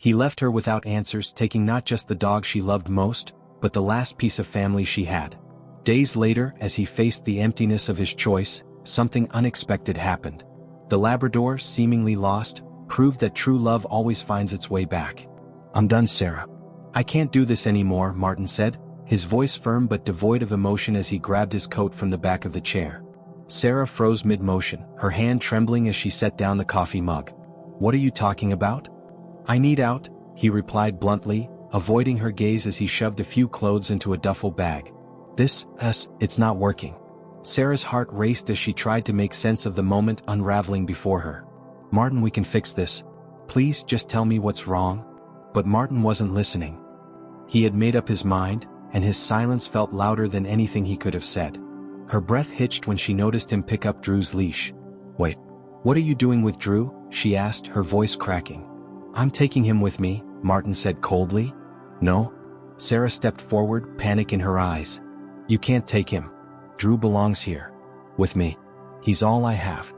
He left her without answers, taking not just the dog she loved most, but the last piece of family she had. Days later, as he faced the emptiness of his choice, something unexpected happened. The Labrador, seemingly lost, proved that true love always finds its way back. "I'm done, Sara. I can't do this anymore," Martin said, his voice firm but devoid of emotion as he grabbed his coat from the back of the chair. Sara froze mid-motion, her hand trembling as she set down the coffee mug. "What are you talking about?" "I need out," he replied bluntly, avoiding her gaze as he shoved a few clothes into a duffel bag. It's not working." Sara's heart raced as she tried to make sense of the moment unraveling before her. "Martin, we can fix this. Please just tell me what's wrong." But Martin wasn't listening. He had made up his mind, and his silence felt louder than anything he could have said. Her breath hitched when she noticed him pick up Drew's leash. "Wait, what are you doing with Drew?" she asked, her voice cracking. "I'm taking him with me," Martin said coldly. "No." Sara stepped forward, panic in her eyes. "You can't take him. Drew belongs here. With me. He's all I have."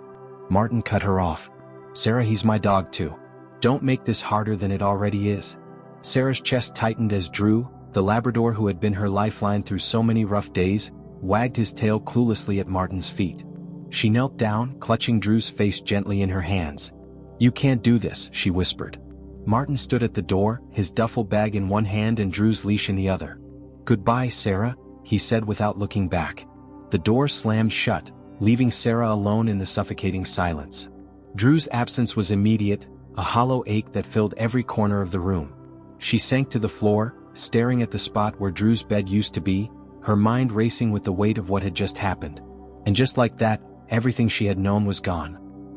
Martin cut her off. "Sara, he's my dog too. Don't make this harder than it already is." Sara's chest tightened as Drew, the Labrador who had been her lifeline through so many rough days, wagged his tail cluelessly at Martin's feet. She knelt down, clutching Drew's face gently in her hands. "You can't do this," she whispered. Martin stood at the door, his duffel bag in one hand and Drew's leash in the other. "Goodbye, Sara," he said without looking back. The door slammed shut, leaving Sara alone in the suffocating silence. Drew's absence was immediate, a hollow ache that filled every corner of the room. She sank to the floor, staring at the spot where Drew's bed used to be, her mind racing with the weight of what had just happened. And just like that, everything she had known was gone.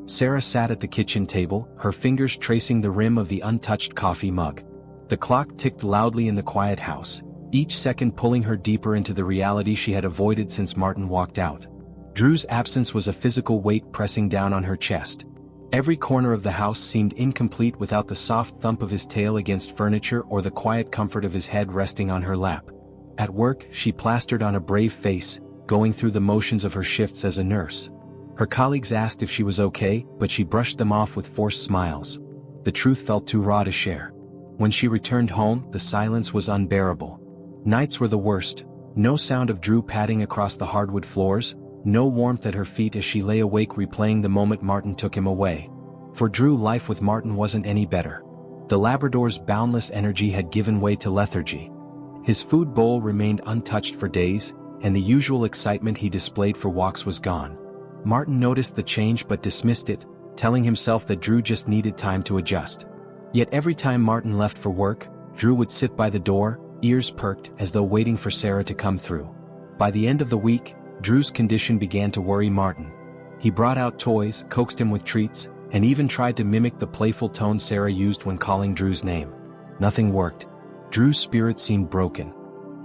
Sara sat at the kitchen table, her fingers tracing the rim of the untouched coffee mug. The clock ticked loudly in the quiet house, each second pulling her deeper into the reality she had avoided since Martin walked out. Drew's absence was a physical weight pressing down on her chest. Every corner of the house seemed incomplete without the soft thump of his tail against furniture or the quiet comfort of his head resting on her lap. At work, she plastered on a brave face, going through the motions of her shifts as a nurse. Her colleagues asked if she was okay, but she brushed them off with forced smiles. The truth felt too raw to share. When she returned home, the silence was unbearable. Nights were the worst. No sound of Drew padding across the hardwood floors, no warmth at her feet as she lay awake replaying the moment Martin took him away. For Drew, life with Martin wasn't any better. The Labrador's boundless energy had given way to lethargy. His food bowl remained untouched for days, and the usual excitement he displayed for walks was gone. Martin noticed the change but dismissed it, telling himself that Drew just needed time to adjust. Yet every time Martin left for work, Drew would sit by the door, ears perked as though waiting for Sara to come through. By the end of the week, Drew's condition began to worry Martin. He brought out toys, coaxed him with treats, and even tried to mimic the playful tone Sara used when calling Drew's name. Nothing worked. Drew's spirit seemed broken.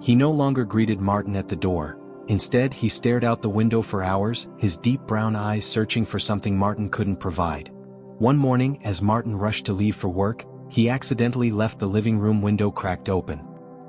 He no longer greeted Martin at the door. Instead, he stared out the window for hours, his deep brown eyes searching for something Martin couldn't provide. One morning, as Martin rushed to leave for work, he accidentally left the living room window cracked open.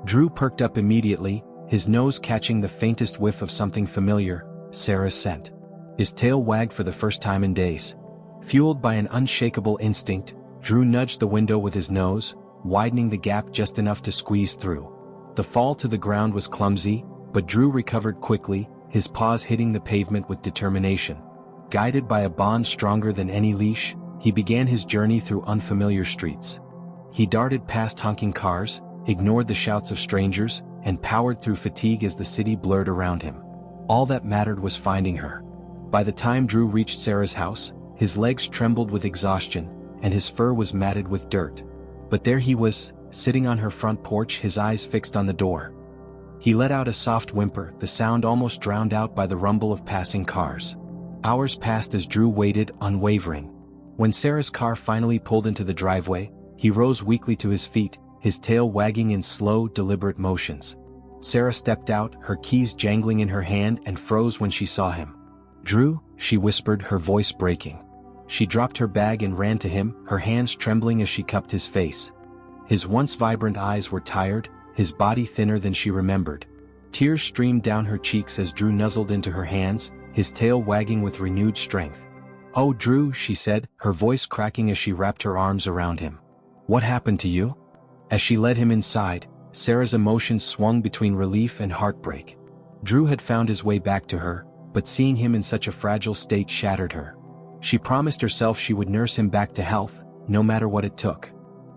Drew perked up immediately, his nose catching the faintest whiff of something familiar, Sara's scent. His tail wagged for the first time in days. Fueled by an unshakable instinct, Drew nudged the window with his nose, widening the gap just enough to squeeze through. The fall to the ground was clumsy, but Drew recovered quickly, his paws hitting the pavement with determination. Guided by a bond stronger than any leash, he began his journey through unfamiliar streets. He darted past honking cars, ignored the shouts of strangers, and powered through fatigue as the city blurred around him. All that mattered was finding her. By the time Drew reached Sara's house, his legs trembled with exhaustion, and his fur was matted with dirt. But there he was, sitting on her front porch, his eyes fixed on the door. He let out a soft whimper, the sound almost drowned out by the rumble of passing cars. Hours passed as Drew waited, unwavering. When Sara's car finally pulled into the driveway, he rose weakly to his feet, his tail wagging in slow, deliberate motions. Sara stepped out, her keys jangling in her hand, and froze when she saw him. "Drew," she whispered, her voice breaking. She dropped her bag and ran to him, her hands trembling as she cupped his face. His once vibrant eyes were tired, his body thinner than she remembered. Tears streamed down her cheeks as Drew nuzzled into her hands, his tail wagging with renewed strength. "Oh, Drew," she said, her voice cracking as she wrapped her arms around him. What happened to you? As she led him inside, Sara's emotions swung between relief and heartbreak. Drew had found his way back to her, but seeing him in such a fragile state shattered her. She promised herself she would nurse him back to health, no matter what it took.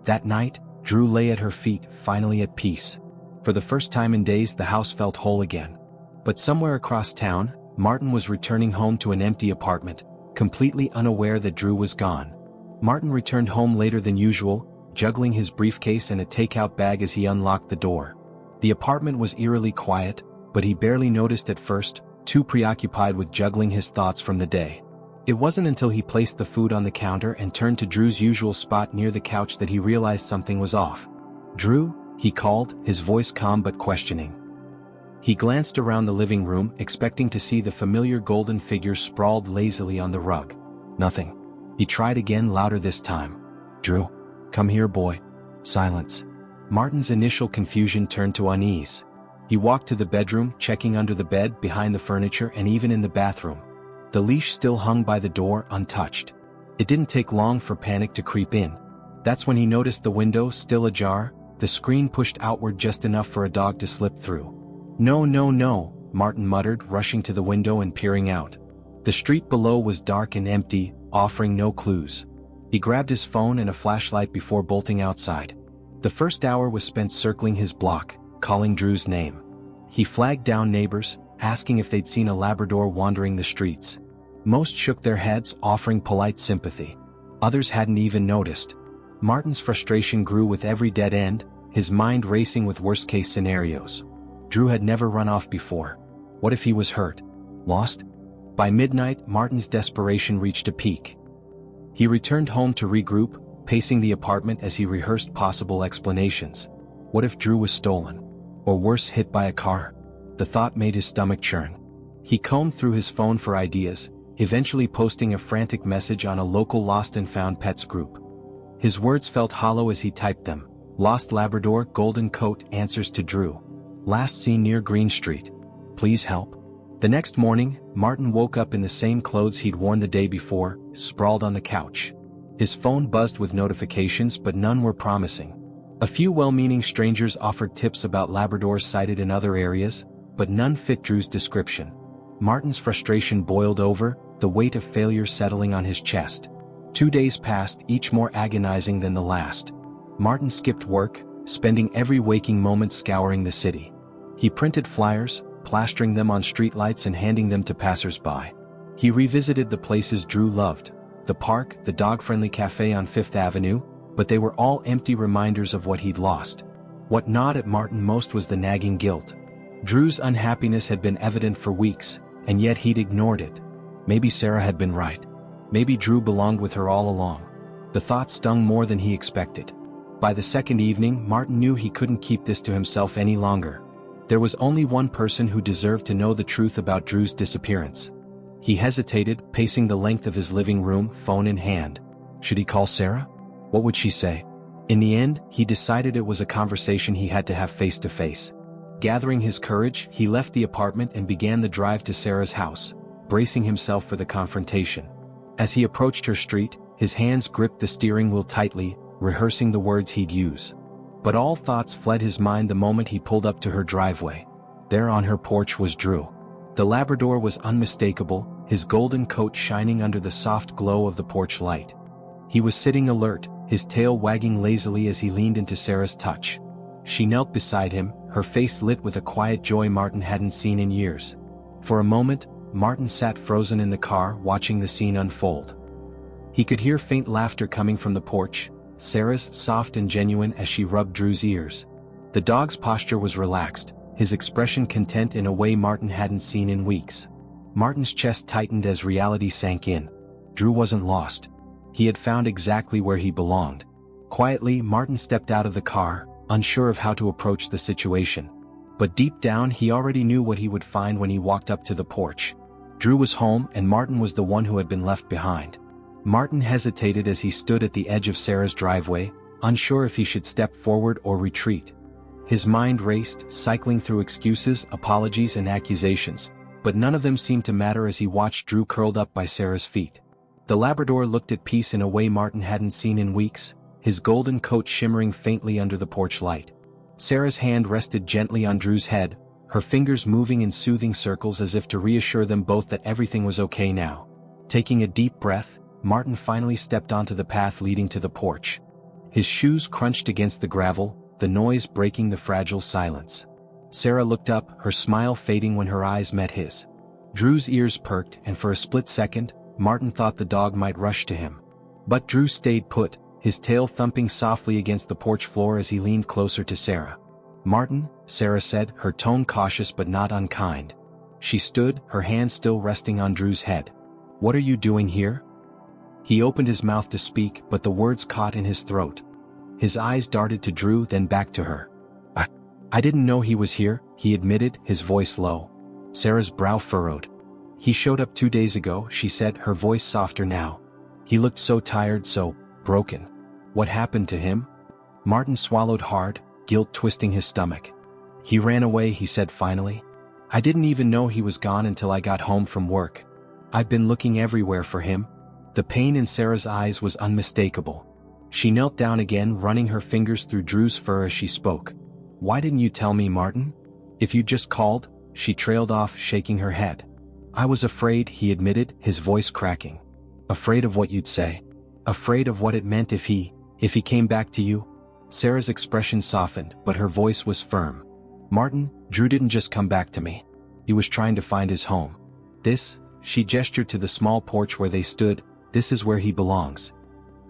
That night, Drew lay at her feet, finally at peace. For the first time in days, the house felt whole again. But somewhere across town, Martin was returning home to an empty apartment, completely unaware that Drew was gone. Martin returned home later than usual, juggling his briefcase and a takeout bag as he unlocked the door. The apartment was eerily quiet, but he barely noticed at first, too preoccupied with juggling his thoughts from the day. It wasn't until he placed the food on the counter and turned to Drew's usual spot near the couch that he realized something was off. "Drew?" he called, his voice calm but questioning. He glanced around the living room, expecting to see the familiar golden figure sprawled lazily on the rug. Nothing. He tried again, louder this time. "Drew, come here, boy." Silence. Martin's initial confusion turned to unease. He walked to the bedroom, checking under the bed, behind the furniture, and even in the bathroom. The leash still hung by the door, untouched. It didn't take long for panic to creep in. That's when he noticed the window, still ajar, the screen pushed outward just enough for a dog to slip through. "No, no, no," Martin muttered, rushing to the window and peering out. The street below was dark and empty, offering no clues. He grabbed his phone and a flashlight before bolting outside. The first hour was spent circling his block, calling Drew's name. He flagged down neighbors, asking if they'd seen a Labrador wandering the streets. Most shook their heads, offering polite sympathy. Others hadn't even noticed. Martin's frustration grew with every dead end, his mind racing with worst-case scenarios. Drew had never run off before. What if he was hurt? Lost? By midnight, Martin's desperation reached a peak. He returned home to regroup, pacing the apartment as he rehearsed possible explanations. What if Drew was stolen? Or worse, hit by a car? The thought made his stomach churn. He combed through his phone for ideas, eventually posting a frantic message on a local lost and found pets group. His words felt hollow as he typed them. "Lost Labrador, golden coat, answers to Drew. Last seen near Green Street. Please help." The next morning, Martin woke up in the same clothes he'd worn the day before, sprawled on the couch. His phone buzzed with notifications, but none were promising. A few well-meaning strangers offered tips about Labradors sighted in other areas, but none fit Drew's description. Martin's frustration boiled over, the weight of failure settling on his chest. 2 days passed, each more agonizing than the last. Martin skipped work, spending every waking moment scouring the city. He printed flyers, plastering them on streetlights and handing them to passers-by. He revisited the places Drew loved, the park, the dog-friendly cafe on Fifth Avenue, but they were all empty reminders of what he'd lost. What gnawed at Martin most was the nagging guilt. Drew's unhappiness had been evident for weeks, and yet he'd ignored it. Maybe Sara had been right. Maybe Drew belonged with her all along. The thought stung more than he expected. By the second evening, Martin knew he couldn't keep this to himself any longer. There was only one person who deserved to know the truth about Drew's disappearance. He hesitated, pacing the length of his living room, phone in hand. Should he call Sara? What would she say? In the end, he decided it was a conversation he had to have face to face. Gathering his courage, he left the apartment and began the drive to Sara's house, bracing himself for the confrontation. As he approached her street, his hands gripped the steering wheel tightly, rehearsing the words he'd use. But all thoughts fled his mind the moment he pulled up to her driveway. There on her porch was Drew. The Labrador was unmistakable, his golden coat shining under the soft glow of the porch light. He was sitting alert, his tail wagging lazily as he leaned into Sara's touch. She knelt beside him, her face lit with a quiet joy Martin hadn't seen in years. For a moment, Martin sat frozen in the car, watching the scene unfold. He could hear faint laughter coming from the porch, Sara's soft and genuine as she rubbed Drew's ears. The dog's posture was relaxed, his expression content in a way Martin hadn't seen in weeks. Martin's chest tightened as reality sank in. Drew wasn't lost. He had found exactly where he belonged. Quietly, Martin stepped out of the car, unsure of how to approach the situation. But deep down, he already knew what he would find when he walked up to the porch. Drew was home, and Martin was the one who had been left behind. Martin hesitated as he stood at the edge of Sara's driveway, unsure if he should step forward or retreat. His mind raced, cycling through excuses, apologies, and accusations, but none of them seemed to matter as he watched Drew curled up by Sara's feet. The Labrador looked at peace in a way Martin hadn't seen in weeks, his golden coat shimmering faintly under the porch light. Sara's hand rested gently on Drew's head, her fingers moving in soothing circles as if to reassure them both that everything was okay now. Taking a deep breath, Martin finally stepped onto the path leading to the porch. His shoes crunched against the gravel, the noise breaking the fragile silence. Sara looked up, her smile fading when her eyes met his. Drew's ears perked, and for a split second, Martin thought the dog might rush to him. But Drew stayed put, his tail thumping softly against the porch floor as he leaned closer to Sara. "Martin," Sara said, her tone cautious but not unkind. She stood, her hand still resting on Drew's head. "What are you doing here?" He opened his mouth to speak, but the words caught in his throat. His eyes darted to Drew, then back to her. I didn't know he was here," he admitted, his voice low. Sara's brow furrowed. "He showed up 2 days ago," she said, her voice softer now. "He looked so tired, so broken." "What happened to him?" Martin swallowed hard, guilt twisting his stomach. "He ran away," he said finally. "I didn't even know he was gone until I got home from work. I've been looking everywhere for him." The pain in Sara's eyes was unmistakable. She knelt down again, running her fingers through Drew's fur as she spoke. "Why didn't you tell me, Martin? If you just called," she trailed off, shaking her head. "I was afraid," he admitted, his voice cracking. "Afraid of what you'd say. Afraid of what it meant if he came back to you." Sara's expression softened, but her voice was firm. "Martin, Drew didn't just come back to me. He was trying to find his home. She gestured to the small porch where they stood, "this is where he belongs.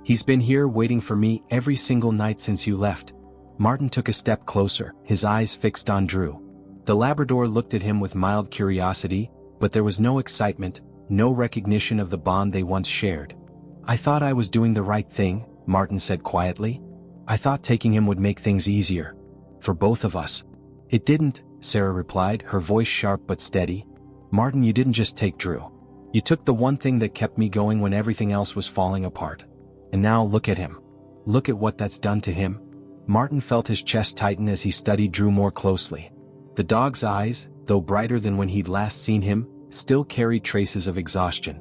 He's been here waiting for me every single night since you left." Martin took a step closer, his eyes fixed on Drew. The Labrador looked at him with mild curiosity, but there was no excitement, no recognition of the bond they once shared. "I thought I was doing the right thing," Martin said quietly. "I thought taking him would make things easier. For both of us." "It didn't," Sara replied, her voice sharp but steady. "Martin, you didn't just take Drew. You took the one thing that kept me going when everything else was falling apart. And now look at him. Look at what that's done to him." Martin felt his chest tighten as he studied Drew more closely. The dog's eyes, though brighter than when he'd last seen him, still carried traces of exhaustion.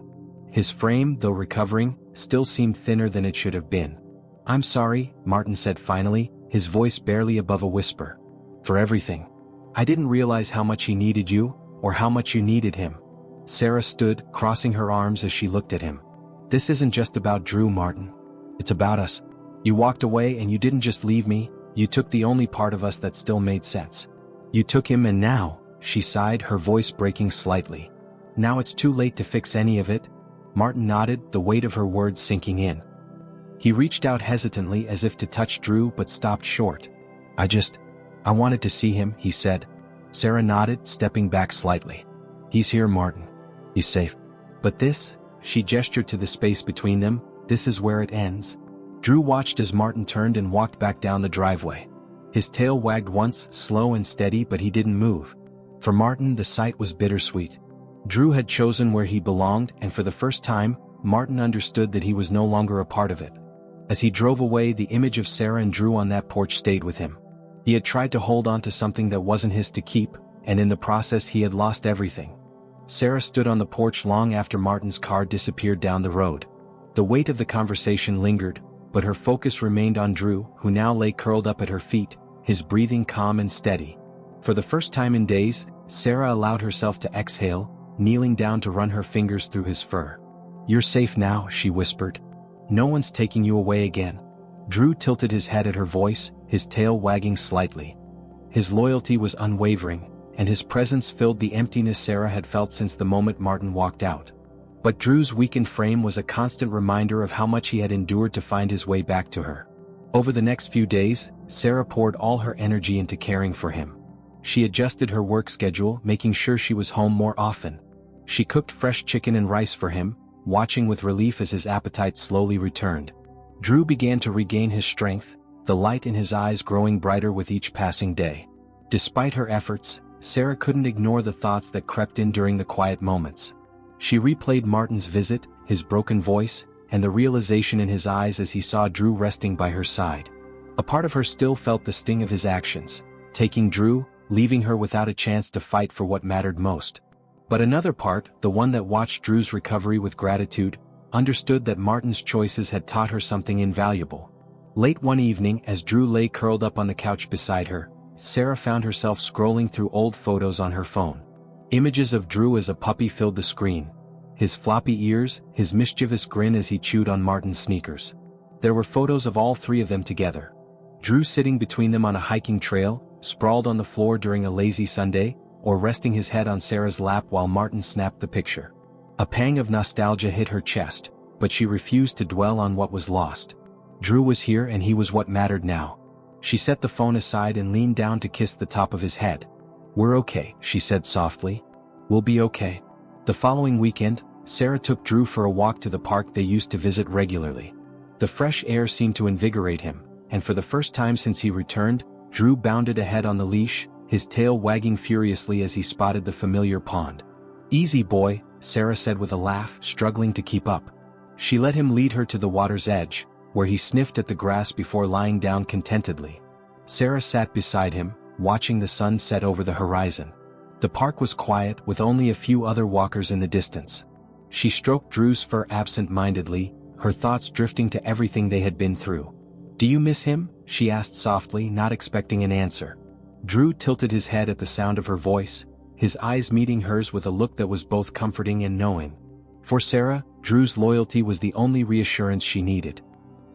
His frame, though recovering, still seemed thinner than it should have been. "I'm sorry," Martin said finally, his voice barely above a whisper. "For everything. I didn't realize how much he needed you, or how much you needed him." Sara stood, crossing her arms as she looked at him. "This isn't just about Drew, Martin. It's about us. You walked away and you didn't just leave me, you took the only part of us that still made sense. You took him and now," she sighed, her voice breaking slightly. "Now it's too late to fix any of it." Martin nodded, the weight of her words sinking in. He reached out hesitantly as if to touch Drew but stopped short. I wanted to see him," he said. Sara nodded, stepping back slightly. "He's here, Martin. He's safe. But this," she gestured to the space between them, "this is where it ends." Drew watched as Martin turned and walked back down the driveway. His tail wagged once, slow and steady, but he didn't move. For Martin, the sight was bittersweet. Drew had chosen where he belonged, and for the first time, Martin understood that he was no longer a part of it. As he drove away, the image of Sara and Drew on that porch stayed with him. He had tried to hold on to something that wasn't his to keep, and in the process he had lost everything. Sara stood on the porch long after Martin's car disappeared down the road. The weight of the conversation lingered, but her focus remained on Drew, who now lay curled up at her feet, his breathing calm and steady. For the first time in days, Sara allowed herself to exhale, kneeling down to run her fingers through his fur. "You're safe now," she whispered. "No one's taking you away again." Drew tilted his head at her voice, his tail wagging slightly. His loyalty was unwavering, and his presence filled the emptiness Sara had felt since the moment Martin walked out. But Drew's weakened frame was a constant reminder of how much he had endured to find his way back to her. Over the next few days, Sara poured all her energy into caring for him. She adjusted her work schedule, making sure she was home more often. She cooked fresh chicken and rice for him, watching with relief as his appetite slowly returned. Drew began to regain his strength, the light in his eyes growing brighter with each passing day. Despite her efforts, Sara couldn't ignore the thoughts that crept in during the quiet moments. She replayed Martin's visit, his broken voice, and the realization in his eyes as he saw Drew resting by her side. A part of her still felt the sting of his actions, taking Drew, leaving her without a chance to fight for what mattered most. But another part, the one that watched Drew's recovery with gratitude, understood that Martin's choices had taught her something invaluable. Late one evening, as Drew lay curled up on the couch beside her, Sara found herself scrolling through old photos on her phone. Images of Drew as a puppy filled the screen. His floppy ears, his mischievous grin as he chewed on Martin's sneakers. There were photos of all three of them together. Drew sitting between them on a hiking trail, sprawled on the floor during a lazy Sunday, or resting his head on Sara's lap while Martin snapped the picture. A pang of nostalgia hit her chest, but she refused to dwell on what was lost. Drew was here and he was what mattered now. She set the phone aside and leaned down to kiss the top of his head. "We're okay," she said softly. "We'll be okay." The following weekend, Sara took Drew for a walk to the park they used to visit regularly. The fresh air seemed to invigorate him, and for the first time since he returned, Drew bounded ahead on the leash, his tail wagging furiously as he spotted the familiar pond. "Easy boy," Sara said with a laugh, struggling to keep up. She let him lead her to the water's edge, where he sniffed at the grass before lying down contentedly. Sara sat beside him, watching the sun set over the horizon. The park was quiet, with only a few other walkers in the distance. She stroked Drew's fur absent-mindedly, her thoughts drifting to everything they had been through. "Do you miss him?" she asked softly, not expecting an answer. Drew tilted his head at the sound of her voice, his eyes meeting hers with a look that was both comforting and knowing. For Sara, Drew's loyalty was the only reassurance she needed.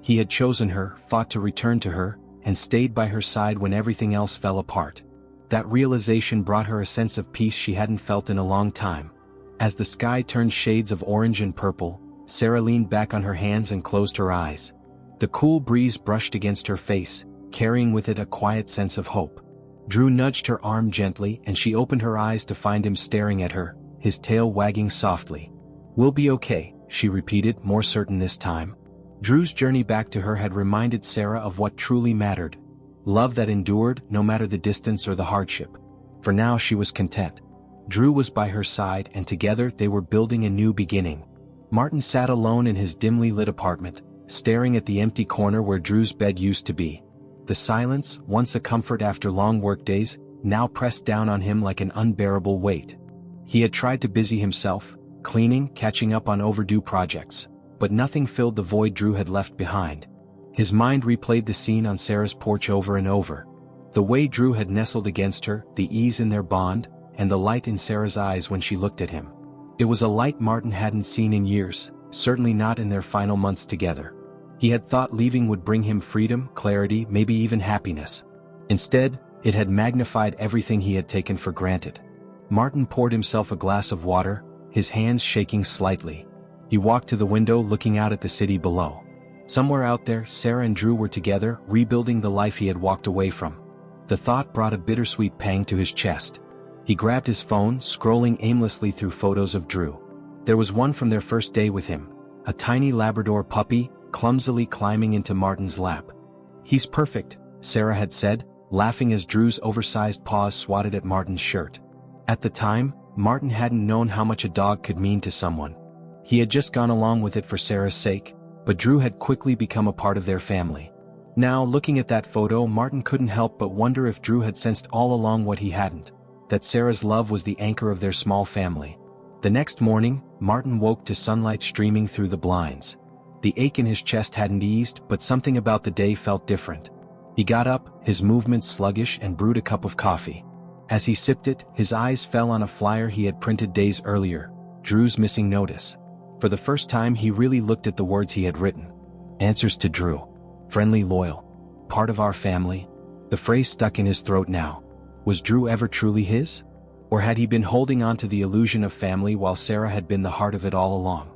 He had chosen her, fought to return to her, and stayed by her side when everything else fell apart. That realization brought her a sense of peace she hadn't felt in a long time. As the sky turned shades of orange and purple, Sara leaned back on her hands and closed her eyes. The cool breeze brushed against her face, carrying with it a quiet sense of hope. Drew nudged her arm gently and she opened her eyes to find him staring at her, his tail wagging softly. "We'll be okay," she repeated, more certain this time. Drew's journey back to her had reminded Sara of what truly mattered. Love that endured, no matter the distance or the hardship. For now she was content. Drew was by her side and together they were building a new beginning. Martin sat alone in his dimly lit apartment, staring at the empty corner where Drew's bed used to be. The silence, once a comfort after long workdays, now pressed down on him like an unbearable weight. He had tried to busy himself, cleaning, catching up on overdue projects, but nothing filled the void Drew had left behind. His mind replayed the scene on Sara's porch over and over. The way Drew had nestled against her, the ease in their bond, and the light in Sara's eyes when she looked at him. It was a light Martin hadn't seen in years, certainly not in their final months together. He had thought leaving would bring him freedom, clarity, maybe even happiness. Instead, it had magnified everything he had taken for granted. Martin poured himself a glass of water, his hands shaking slightly. He walked to the window looking out at the city below. Somewhere out there, Sara and Drew were together, rebuilding the life he had walked away from. The thought brought a bittersweet pang to his chest. He grabbed his phone, scrolling aimlessly through photos of Drew. There was one from their first day with him, a tiny Labrador puppy, clumsily climbing into Martin's lap. "He's perfect," Sara had said, laughing as Drew's oversized paws swatted at Martin's shirt. At the time, Martin hadn't known how much a dog could mean to someone. He had just gone along with it for Sara's sake, but Drew had quickly become a part of their family. Now, looking at that photo, Martin couldn't help but wonder if Drew had sensed all along what he hadn't, that Sara's love was the anchor of their small family. The next morning, Martin woke to sunlight streaming through the blinds. The ache in his chest hadn't eased, but something about the day felt different. He got up, his movements sluggish, and brewed a cup of coffee. As he sipped it, his eyes fell on a flyer he had printed days earlier, Drew's missing notice. For the first time he really looked at the words he had written. Answers to Drew. Friendly, loyal. Part of our family. The phrase stuck in his throat now. Was Drew ever truly his? Or had he been holding on to the illusion of family while Sara had been the heart of it all along?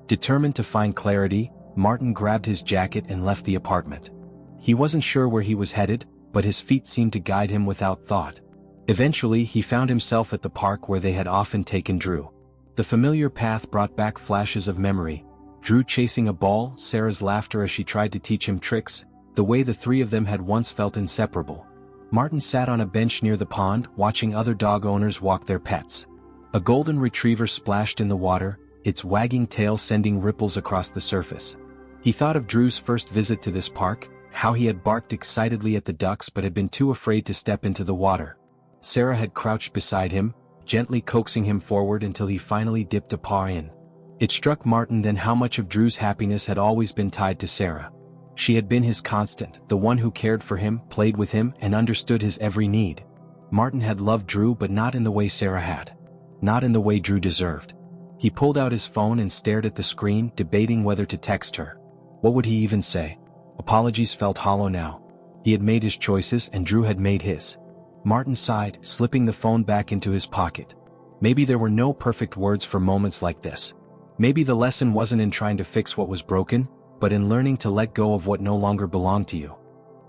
Determined to find clarity, Martin grabbed his jacket and left the apartment. He wasn't sure where he was headed, but his feet seemed to guide him without thought. Eventually he found himself at the park where they had often taken Drew. The familiar path brought back flashes of memory. Drew chasing a ball, Sara's laughter as she tried to teach him tricks, the way the three of them had once felt inseparable. Martin sat on a bench near the pond, watching other dog owners walk their pets. A golden retriever splashed in the water, its wagging tail sending ripples across the surface. He thought of Drew's first visit to this park, how he had barked excitedly at the ducks but had been too afraid to step into the water. Sara had crouched beside him, gently coaxing him forward until he finally dipped a paw in. It struck Martin then how much of Drew's happiness had always been tied to Sara. She had been his constant, the one who cared for him, played with him, and understood his every need. Martin had loved Drew, but not in the way Sara had. Not in the way Drew deserved. He pulled out his phone and stared at the screen, debating whether to text her. What would he even say? Apologies felt hollow now. He had made his choices and Drew had made his. Martin sighed, slipping the phone back into his pocket. Maybe there were no perfect words for moments like this. Maybe the lesson wasn't in trying to fix what was broken, but in learning to let go of what no longer belonged to you.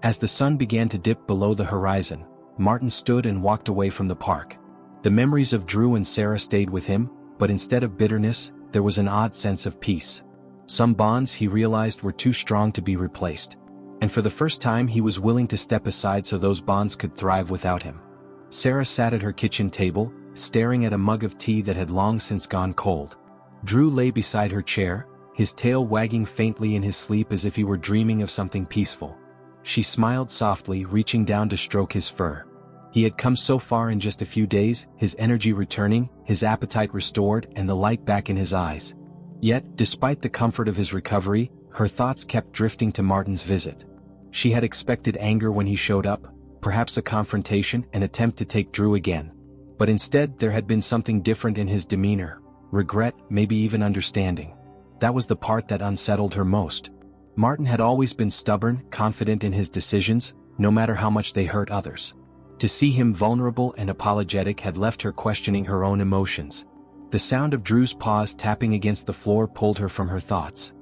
As the sun began to dip below the horizon, Martin stood and walked away from the park. The memories of Drew and Sara stayed with him, but instead of bitterness, there was an odd sense of peace. Some bonds, he realized, were too strong to be replaced. And for the first time he was willing to step aside so those bonds could thrive without him. Sara sat at her kitchen table, staring at a mug of tea that had long since gone cold. Drew lay beside her chair, his tail wagging faintly in his sleep as if he were dreaming of something peaceful. She smiled softly, reaching down to stroke his fur. He had come so far in just a few days, his energy returning, his appetite restored, and the light back in his eyes. Yet, despite the comfort of his recovery, her thoughts kept drifting to Martin's visit. She had expected anger when he showed up, perhaps a confrontation, an attempt to take Drew again. But instead there had been something different in his demeanor, regret, maybe even understanding. That was the part that unsettled her most. Martin had always been stubborn, confident in his decisions, no matter how much they hurt others. To see him vulnerable and apologetic had left her questioning her own emotions. The sound of Drew's paws tapping against the floor pulled her from her thoughts.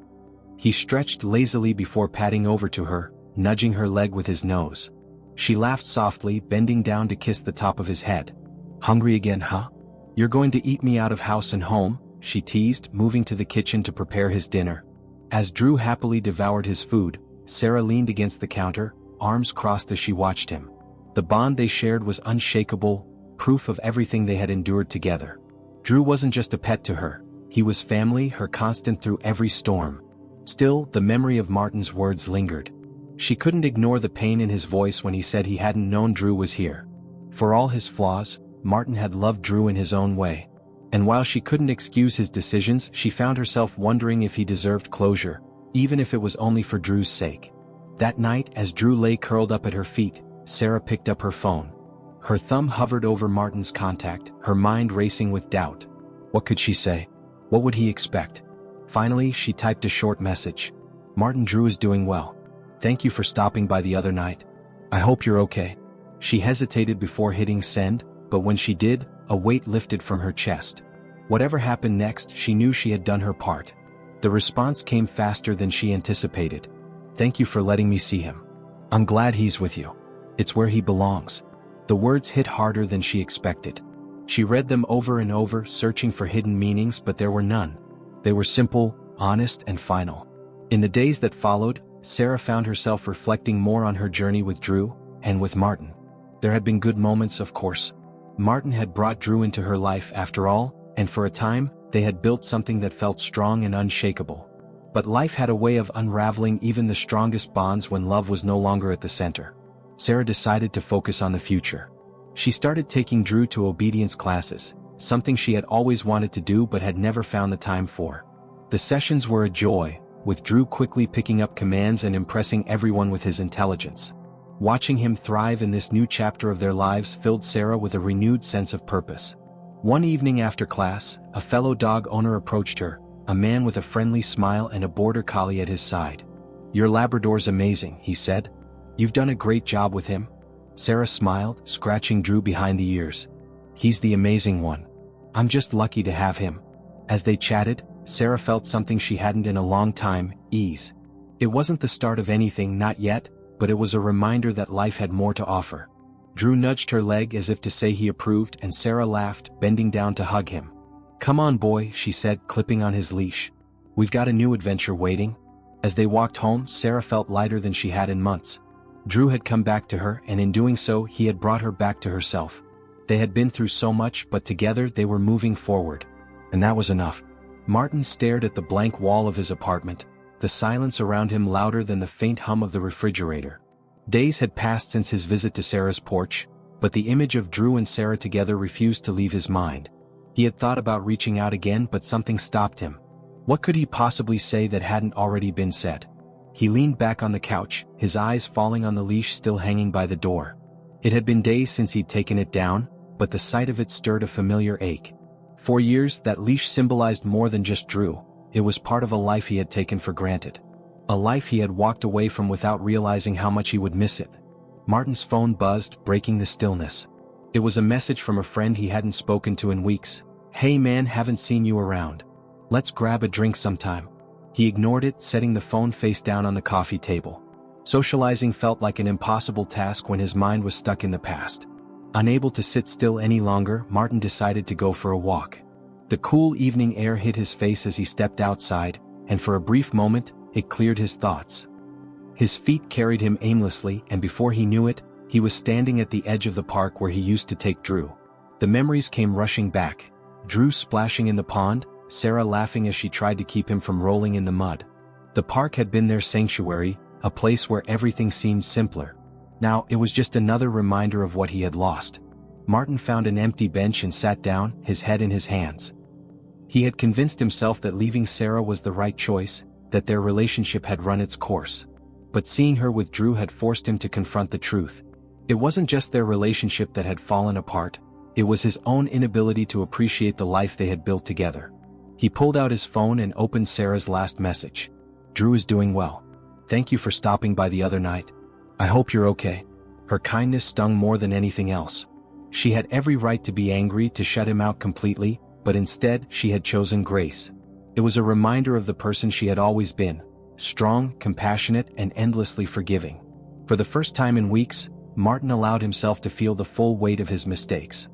He stretched lazily before padding over to her, nudging her leg with his nose. She laughed softly, bending down to kiss the top of his head. "Hungry again, huh? You're going to eat me out of house and home?" she teased, moving to the kitchen to prepare his dinner. As Drew happily devoured his food, Sara leaned against the counter, arms crossed as she watched him. The bond they shared was unshakable, proof of everything they had endured together. Drew wasn't just a pet to her, he was family, her constant through every storm. Still, the memory of Martin's words lingered. She couldn't ignore the pain in his voice when he said he hadn't known Drew was here. For all his flaws, Martin had loved Drew in his own way. And while she couldn't excuse his decisions, she found herself wondering if he deserved closure, even if it was only for Drew's sake. That night, as Drew lay curled up at her feet, Sara picked up her phone. Her thumb hovered over Martin's contact, her mind racing with doubt. What could she say? What would he expect? Finally, she typed a short message. "Martin, Drew is doing well. Thank you for stopping by the other night. I hope you're okay." She hesitated before hitting send, but when she did, a weight lifted from her chest. Whatever happened next, she knew she had done her part. The response came faster than she anticipated. "Thank you for letting me see him. I'm glad he's with you. It's where he belongs." The words hit harder than she expected. She read them over and over, searching for hidden meanings, but there were none. They were simple, honest, and final. In the days that followed, Sara found herself reflecting more on her journey with Drew, and with Martin. There had been good moments, of course. Martin had brought Drew into her life after all, and for a time, they had built something that felt strong and unshakable. But life had a way of unraveling even the strongest bonds when love was no longer at the center. Sara decided to focus on the future. She started taking Drew to obedience classes, something she had always wanted to do but had never found the time for. The sessions were a joy, with Drew quickly picking up commands and impressing everyone with his intelligence. Watching him thrive in this new chapter of their lives filled Sara with a renewed sense of purpose. One evening after class, a fellow dog owner approached her, a man with a friendly smile and a border collie at his side. "Your Labrador's amazing," he said. "You've done a great job with him." Sara smiled, scratching Drew behind the ears. "He's the amazing one. I'm just lucky to have him." As they chatted, Sara felt something she hadn't in a long time: ease. It wasn't the start of anything, not yet, but it was a reminder that life had more to offer. Drew nudged her leg as if to say he approved, and Sara laughed, bending down to hug him. "Come on, boy," she said, clipping on his leash. "We've got a new adventure waiting." As they walked home, Sara felt lighter than she had in months. Drew had come back to her, and in doing so, he had brought her back to herself. They had been through so much, but together they were moving forward. And that was enough. Martin stared at the blank wall of his apartment, the silence around him louder than the faint hum of the refrigerator. Days had passed since his visit to Sara's porch, but the image of Drew and Sara together refused to leave his mind. He had thought about reaching out again, but something stopped him. What could he possibly say that hadn't already been said? He leaned back on the couch, his eyes falling on the leash still hanging by the door. It had been days since he'd taken it down, but the sight of it stirred a familiar ache. For years, that leash symbolized more than just Drew. It was part of a life he had taken for granted. A life he had walked away from without realizing how much he would miss it. Martin's phone buzzed, breaking the stillness. It was a message from a friend he hadn't spoken to in weeks. "Hey man, haven't seen you around. Let's grab a drink sometime." He ignored it, setting the phone face down on the coffee table. Socializing felt like an impossible task when his mind was stuck in the past. Unable to sit still any longer, Martin decided to go for a walk. The cool evening air hit his face as he stepped outside, and for a brief moment, it cleared his thoughts. His feet carried him aimlessly, and before he knew it, he was standing at the edge of the park where he used to take Drew. The memories came rushing back. Drew splashing in the pond, Sara laughing as she tried to keep him from rolling in the mud. The park had been their sanctuary, a place where everything seemed simpler. Now, it was just another reminder of what he had lost. Martin found an empty bench and sat down, his head in his hands. He had convinced himself that leaving Sara was the right choice, that their relationship had run its course. But seeing her with Drew had forced him to confront the truth. It wasn't just their relationship that had fallen apart, it was his own inability to appreciate the life they had built together. He pulled out his phone and opened Sara's last message. "Drew is doing well. Thank you for stopping by the other night. I hope you're okay." Her kindness stung more than anything else. She had every right to be angry, to shut him out completely, but instead she had chosen grace. It was a reminder of the person she had always been, strong, compassionate, and endlessly forgiving. For the first time in weeks, Martin allowed himself to feel the full weight of his mistakes.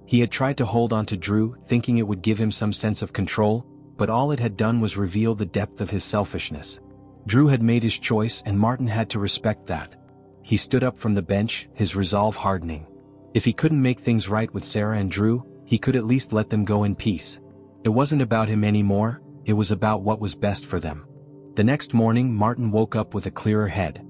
He had tried to hold on to Drew, thinking it would give him some sense of control, but all it had done was reveal the depth of his selfishness. Drew had made his choice and Martin had to respect that. He stood up from the bench, his resolve hardening. If he couldn't make things right with Sara and Drew, he could at least let them go in peace. It wasn't about him anymore, it was about what was best for them. The next morning, Martin woke up with a clearer head.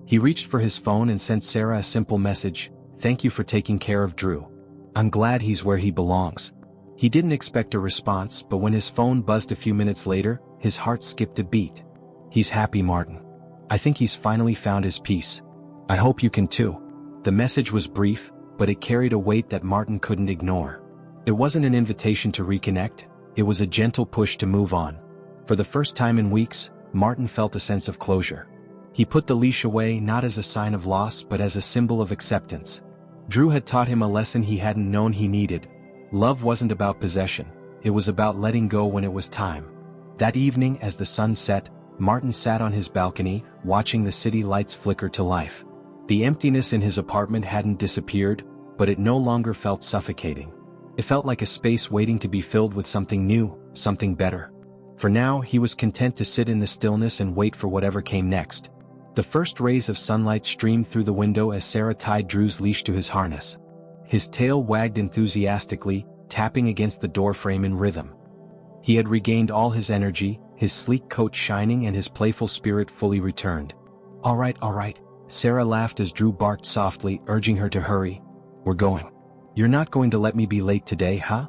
He reached for his phone and sent Sara a simple message: "Thank you for taking care of Drew. I'm glad he's where he belongs." He didn't expect a response, but when his phone buzzed a few minutes later, his heart skipped a beat. "He's happy, Martin. I think he's finally found his peace. I hope you can too." The message was brief, but it carried a weight that Martin couldn't ignore. It wasn't an invitation to reconnect, it was a gentle push to move on. For the first time in weeks, Martin felt a sense of closure. He put the leash away not as a sign of loss but as a symbol of acceptance. Drew had taught him a lesson he hadn't known he needed. Love wasn't about possession, it was about letting go when it was time. That evening, as the sun set, Martin sat on his balcony, watching the city lights flicker to life. The emptiness in his apartment hadn't disappeared, but it no longer felt suffocating. It felt like a space waiting to be filled with something new, something better. For now, he was content to sit in the stillness and wait for whatever came next. The first rays of sunlight streamed through the window as Sara tied Drew's leash to his harness. His tail wagged enthusiastically, tapping against the doorframe in rhythm. He had regained all his energy, his sleek coat shining and his playful spirit fully returned. All right, Sara laughed as Drew barked softly, urging her to hurry. "We're going. You're not going to let me be late today, huh?"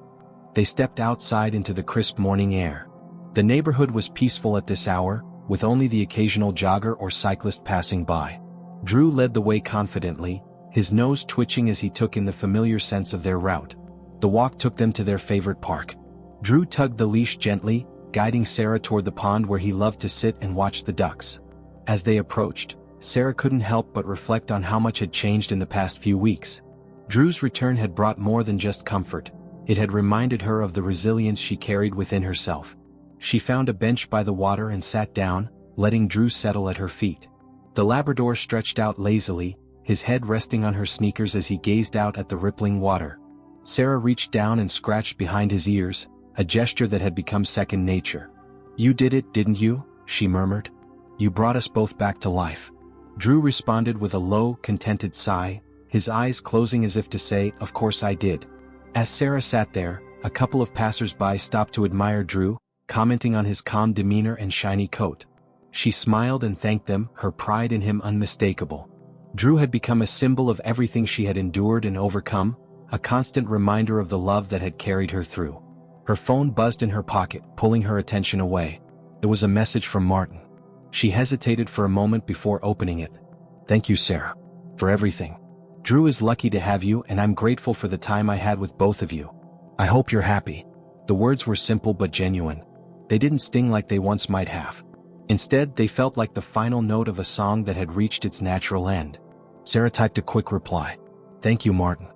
They stepped outside into the crisp morning air. The neighborhood was peaceful at this hour, with only the occasional jogger or cyclist passing by. Drew led the way confidently, his nose twitching as he took in the familiar sense of their route. The walk took them to their favorite park. Drew tugged the leash gently, guiding Sara toward the pond where he loved to sit and watch the ducks. As they approached, Sara couldn't help but reflect on how much had changed in the past few weeks. Drew's return had brought more than just comfort. It had reminded her of the resilience she carried within herself. She found a bench by the water and sat down, letting Drew settle at her feet. The Labrador stretched out lazily, his head resting on her sneakers as he gazed out at the rippling water. Sara reached down and scratched behind his ears, a gesture that had become second nature. "You did it, didn't you?" she murmured. "You brought us both back to life." Drew responded with a low, contented sigh, his eyes closing as if to say, "Of course I did." As Sara sat there, a couple of passers-by stopped to admire Drew, commenting on his calm demeanor and shiny coat. She smiled and thanked them, her pride in him unmistakable. Drew had become a symbol of everything she had endured and overcome, a constant reminder of the love that had carried her through. Her phone buzzed in her pocket, pulling her attention away. It was a message from Martin. She hesitated for a moment before opening it. "Thank you, Sara. For everything. Drew is lucky to have you, and I'm grateful for the time I had with both of you. I hope you're happy." The words were simple but genuine. They didn't sting like they once might have. Instead, they felt like the final note of a song that had reached its natural end. Sara typed a quick reply. "Thank you, Martin.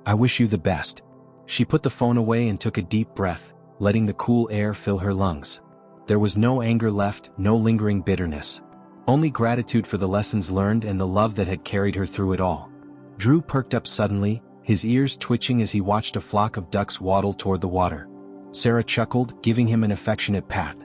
I wish you the best." She put the phone away and took a deep breath, letting the cool air fill her lungs. There was no anger left, no lingering bitterness. Only gratitude for the lessons learned and the love that had carried her through it all. Drew perked up suddenly, his ears twitching as he watched a flock of ducks waddle toward the water. Sara chuckled, giving him an affectionate pat.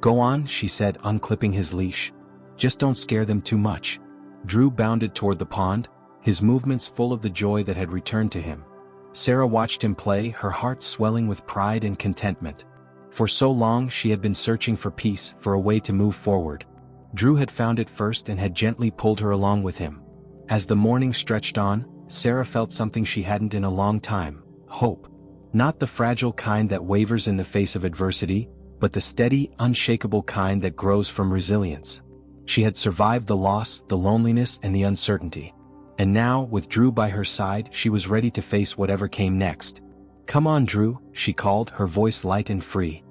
"Go on," she said, unclipping his leash. "Just don't scare them too much." Drew bounded toward the pond, his movements full of the joy that had returned to him. Sara watched him play, her heart swelling with pride and contentment. For so long she had been searching for peace, for a way to move forward. Drew had found it first and had gently pulled her along with him. As the morning stretched on, Sara felt something she hadn't in a long time: hope. Not the fragile kind that wavers in the face of adversity, but the steady, unshakable kind that grows from resilience. She had survived the loss, the loneliness, and the uncertainty. And now, with Drew by her side, she was ready to face whatever came next. "Come on, Drew," she called, her voice light and free.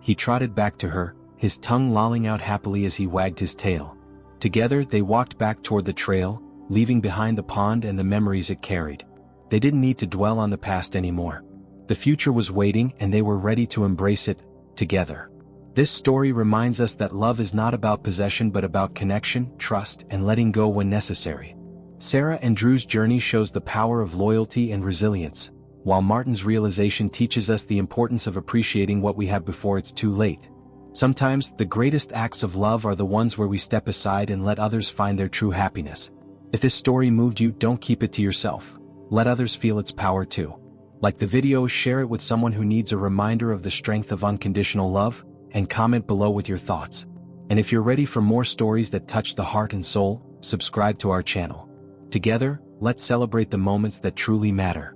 He trotted back to her, his tongue lolling out happily as he wagged his tail. Together they walked back toward the trail, leaving behind the pond and the memories it carried. They didn't need to dwell on the past anymore. The future was waiting, and they were ready to embrace it, together. This story reminds us that love is not about possession but about connection, trust, and letting go when necessary. Sara and Drew's journey shows the power of loyalty and resilience, while Martin's realization teaches us the importance of appreciating what we have before it's too late. Sometimes, the greatest acts of love are the ones where we step aside and let others find their true happiness. If this story moved you, don't keep it to yourself. Let others feel its power too. Like the video, share it with someone who needs a reminder of the strength of unconditional love, and comment below with your thoughts. And if you're ready for more stories that touch the heart and soul, subscribe to our channel. Together, let's celebrate the moments that truly matter.